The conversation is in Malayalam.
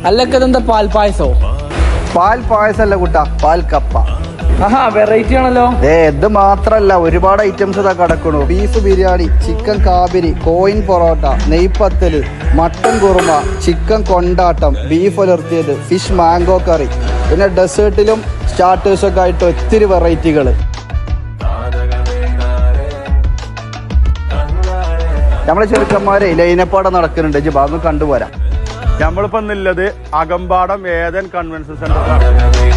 അല്ലൊക്കെ ഇതെന്താ പാൽപ്പായസോ? പാൽ പായസല്ല കുട്ടാ, പാൽ കപ്പ. ആഹാ, വെറൈറ്റി ആണല്ലോ. ഇത് മാത്രല്ല, ഒരുപാട് ഐറ്റംസ് ഇതാ കിടക്കണു. ബീഫ് ബിരിയാണി, ചിക്കൻ കാബിരി, കോയിൻ പൊറോട്ട, നെയ്പത്തല്, മട്ടൻ കുറുമ, ചിക്കൻ കൊണ്ടാട്ടം, ബീഫ് ഉലർത്തിയത്, ഫിഷ് മാംഗോ കറി, പിന്നെ ഡെസേർട്ടിലും സ്റ്റാർട്ടേഴ്സൊക്കെ ആയിട്ട് ഒത്തിരി വെറൈറ്റികൾ. നമ്മളെ ചെറുക്കന്മാരെ ലൈനപ്പാടം നടക്കുന്നുണ്ട്, ഭാഗം കണ്ടുപോരാ. നമ്മളിപ്പോ ഉള്ളത് അകമ്പാടം ഏതൻ കൺവെൻഷൻ സെന്ററിലാണ്.